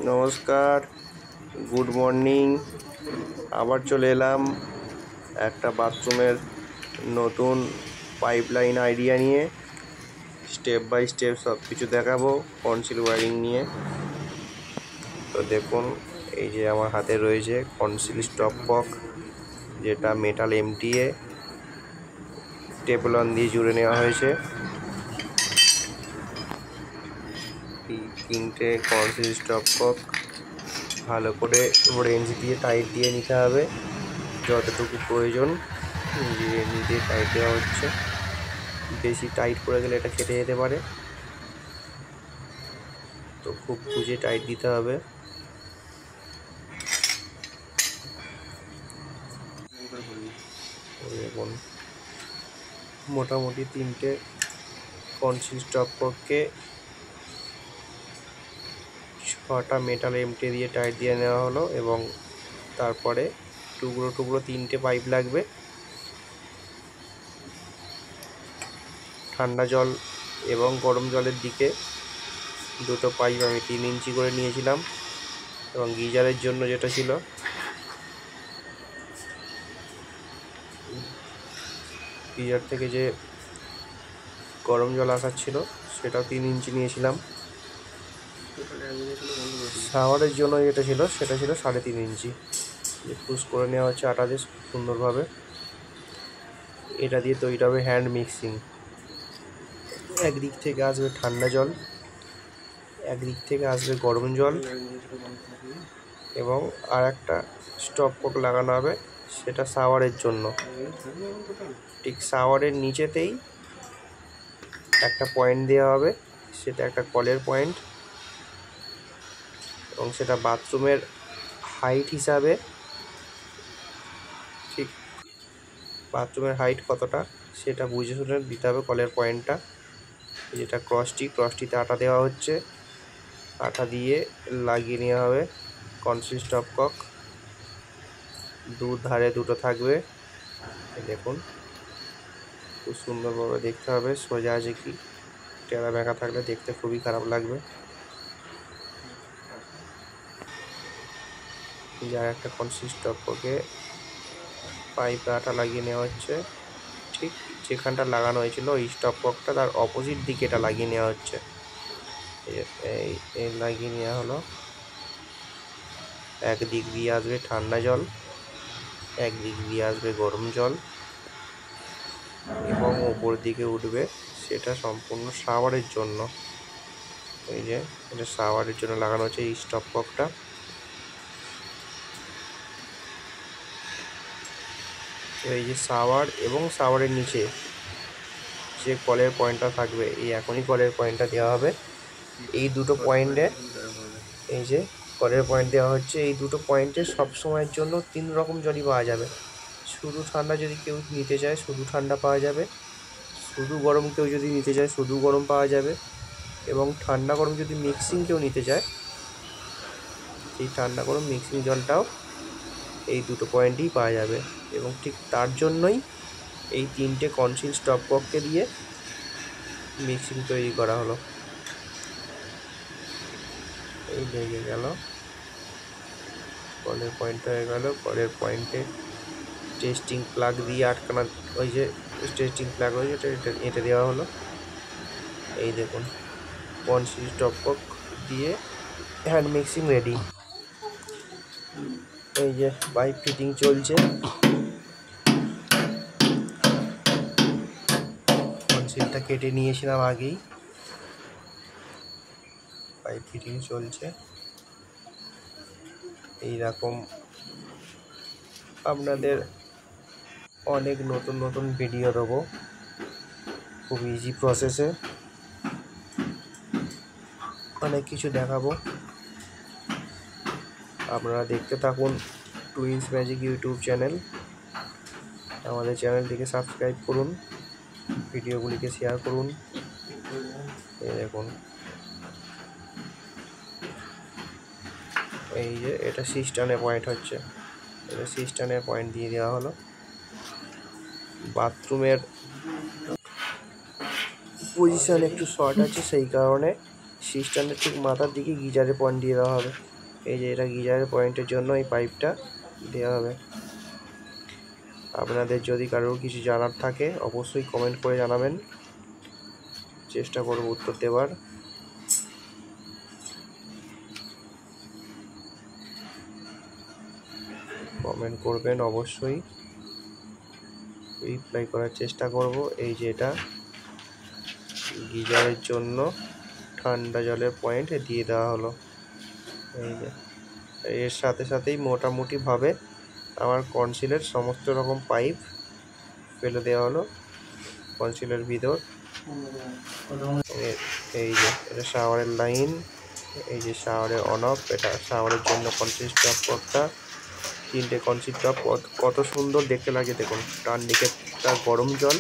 নমস্কার, good morning. আবার চলে এলাম একটা বাথরুমের নতুন পাইপলাইন আইডিয়া নিয়ে। স্টেপ বাই স্টেপ সব কিছু দেখাবো কনসিল ওয়্যারিং নিয়ে। তো দেখুন, এই যে আমার হাতে রয়েছে কনসিল স্টপ কক, যেটা মেটাল MTA টেপলন দিয়ে জুড়ে নেওয়া হয়েছে। এই তিনটে কনসিল স্টপ কক ভালো করে রেঞ্জ দিয়ে টাইট দিয়ে নিতে হবে, যতটুকু প্রয়োজন রেঞ্জ দিয়ে টাইট দেওয়া হচ্ছে। বেশি টাইট করে গেলে এটা কেটে যেতে পারে, তো খুব বুঝে টাইট দিতে হবে। দেখুন, মোটামুটি তিনটে কনসিল স্টপ কককে 6টা মেটাল MTA দিয়ে টাইট দিয়ে নেওয়া হলো, এবং তারপরে টুকরো টুকরো 3টে পাইপ লাগবে। ঠান্ডা জল এবং গরম জলের দিকে দুটো পাইপ আমি 3 ইঞ্চি করে নিয়েছিলাম, এবং গিজারের জন্য যেটা ছিল গিজার থেকে যে গরম জল আসার ছিল সেটাও 3 ইঞ্চি নিয়েছিলাম। শাওয়ারের জন্য যেটা ছিল সেটা ছিল 3.5 ইঞ্চি। পুশ করে নেওয়া হচ্ছে আটা দিয়ে সুন্দরভাবে। এটা দিয়ে তৈরি হবে হ্যান্ড মিক্সিং। একদিক থেকে আসবে ঠান্ডা জল, একদিক থেকে আসবে গরম জল, এবং আর একটা স্টপ কক লাগানো হবে, সেটা শাওয়ারের জন্য। ঠিক শাওয়ারের নিচেতেই একটা পয়েন্ট দেওয়া হবে, সেটা একটা কলের পয়েন্ট, এবং সেটা বাথরুমের হাইট হিসাবে, ঠিক বাথরুমের হাইট কতটা সেটা বুঝে শুনে দিতে হবে কলের পয়েন্টটা। যেটা ক্রসটিতে আটা দেওয়া হচ্ছে, আটা দিয়ে লাগিয়ে নেওয়া হবে কনসিল স্টপ কক। ধারে দুটো থাকবে। দেখুন, খুব সুন্দরভাবে দেখতে হবে সোজা আছে কি, টেরা বেঁকা থাকলে দেখতে খুবই খারাপ লাগবে। যার একটা কনসিল স্টপ ককে পাইপে আটা লাগিয়ে নেওয়া হচ্ছে। ঠিক যেখানটা লাগানো হয়েছিল ওই স্টপ ককটা তার অপোজিট দিকে এটা লাগিয়ে নেওয়া হচ্ছে। এই লাগিয়ে নেওয়া হলো। একদিক দিয়ে আসবে ঠান্ডা জল, একদিক দিয়ে আসবে গরম জল, এবং ওপর দিকে উঠবে সেটা সম্পূর্ণ শাওয়ারের জন্য। এই যে এটা শাওয়ারের জন্য লাগানো হচ্ছে এই স্টপ ককটা। এই যে শাওয়ার এবং শাওয়ারের নিচে যে কলের পয়েন্টটা থাকবে, এই এখনই কলের পয়েন্টটা দেওয়া হবে। এই দুটো পয়েন্টে, এই যে কলের পয়েন্ট দেওয়া হচ্ছে, এই দুটো পয়েন্টে সব সময়ের জন্য 3 রকম জলই পাওয়া যাবে। শুধু ঠান্ডা যদি কেউ নিতে চায় শুধু ঠান্ডা পাওয়া যাবে, শুধু গরম কেউ যদি নিতে চায় শুধু গরম পাওয়া যাবে, এবং ঠান্ডা গরম যদি মিক্সিং কেউ নিতে চায়, এই ঠান্ডা গরম মিক্সিং জলটাও এই দুটো পয়েন্টেই পাওয়া যাবে। এবং ঠিক তার জন্যই এই 3টে কনসিল স্টপ কককে দিয়ে মিক্সিং তৈরি করা হলো। এই লেগে গেল, কলের পয়েন্ট হয়ে গেল। কলের পয়েন্টে টেস্টিং প্লাগ দিয়ে আটকানো, ওই যে টেস্টিং প্লাগ রয়েছে এটা দেওয়া হলো। এই দেখুন, কনসিল স্টপ কক দিয়ে হ্যান্ড মিক্সিং রেডি। এই যে পাইপ ফিটিং চলছে, কনসিলটা কেটে নিয়েছিলাম আগেই, পাইপ ফিটিং চলছে। এইরকম আপনাদের অনেক নতুন নতুন ভিডিও দেবো, খুব ইজি প্রসেসে অনেক কিছু দেখাবো। আপনারা দেখতে থাকুন টুইন্স ম্যাজিক ইউটিউব চ্যানেল। আমাদের চ্যানেলটিকে সাবস্ক্রাইব করুন, ভিডিওগুলিকে শেয়ার করুন। এই দেখুন, এই যে এটা সিস্টানের পয়েন্ট হচ্ছে, এটা সিস্টানের পয়েন্ট দিয়ে দেওয়া হলো। বাথরুমের পজিশন একটু শর্ট আছে, সেই কারণে সিস্টেমের ঠিক মাথার দিকে গিজারের পয়েন্ট দিয়ে দেওয়া হবে। এই যে এটা গিজারের পয়েন্টের জন্য এই পাইপটা দেওয়া হবে। আপনাদের যদি কারোর কিছু জানার থাকে অবশ্যই কমেন্ট করে জানাবেন, চেষ্টা করব উত্তর দেওয়ার। কমেন্ট করবেন অবশ্যই, রিপ্লাই করার চেষ্টা করব। এই যে এটা গিজারের জন্য ঠান্ডা জলের পয়েন্ট দিয়ে দেওয়া হলো। এই যে এর সাথে সাথেই মোটামুটিভাবে আমার কনসিলের সমস্ত রকম পাইপ ফেলে দেওয়া হলো কনসিলের ভিতর। এই যে এটা শাওয়ারের লাইন, এই যে শাওয়ারের অন অফ, এটা শাওয়ারের জন্য কনসিল টপটা, 3টে কনসিল টপ কত সুন্দর দেখতে লাগে দেখুন। ডান দিকেরটা গরম জল,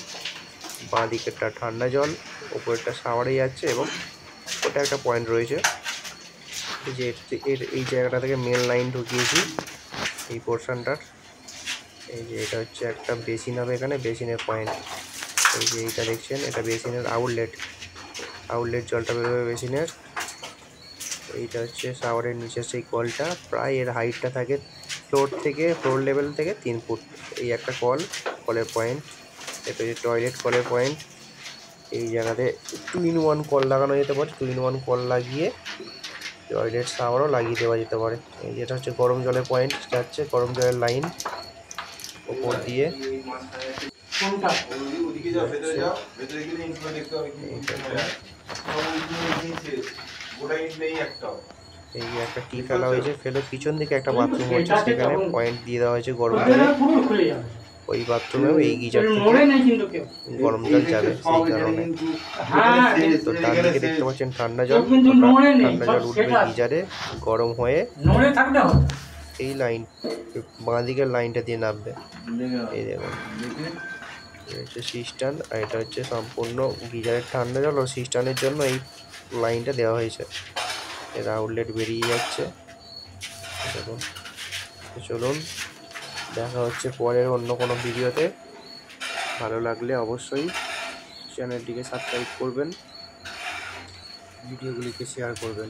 বাঁ দিকেরটা ঠান্ডা জল, উপরেরটা শাওয়ারে যাচ্ছে এবং ওটা একটা পয়েন্ট রয়েছে। এই যে এই জায়গাটা থেকে মেন লাইন ঢুকিয়েছি এই পোর্শনটার। এই যে এটা হচ্ছে একটা বেসিন হবে, এখানে বেসিনের পয়েন্ট। এই যে এইটা দেখছেন, এটা বেসিনের আউটলেট জলটা বেরোবে বেসিনের। এইটা হচ্ছে শাওয়ারের নিচের সেই কলটা, প্রায় এর হাইটটা থাকে ফ্লোর লেভেল থেকে 3 ফুট। এই একটা কলের পয়েন্ট। এটা হচ্ছে টয়লেট কলের পয়েন্ট। এই জায়গাতে 2-in-1 কল লাগানো যেতে পারে, 2-in-1 কল লাগিয়ে টয়লেট শাওয়ারও লাগিয়ে দেওয়া যেতে পারে। এই যেটা হচ্ছে গরম জলের পয়েন্ট যাচ্ছে, গরম জলের লাইন উপর দিয়ে। এই যে একটা টি ফেলা হয়েছে, ফেলে পিছন দিকে একটা বাথরুম হচ্ছে, সেখানে পয়েন্ট দিয়ে দেওয়া হয়েছে গরম জলে। ওই বাথরুমেও এই গিজার গরম জল যাবে সেই কারণে। তো ডান দিকে দেখতে পাচ্ছেন ঠান্ডা জল, ঠান্ডা জল উঠবে গিজারে, গরম হয়ে এই লাইন বাঁ দিকের লাইনটা দিয়ে নামবে। এই দেখুন এটা হচ্ছে সিস্টান, আর এটা হচ্ছে সম্পূর্ণ গিজারের ঠান্ডা জল ও সিস্টানের জন্য এই লাইনটা দেওয়া হয়েছে। এর আউটলেট বেরিয়ে যাচ্ছে দেখুন। চলুন দেখা হচ্ছে পরের অন্য কোনো ভিডিওতে। ভালো লাগলে অবশ্যই চ্যানেলটিকে সাবস্ক্রাইব করবেন, ভিডিওগুলিকে শেয়ার করবেন।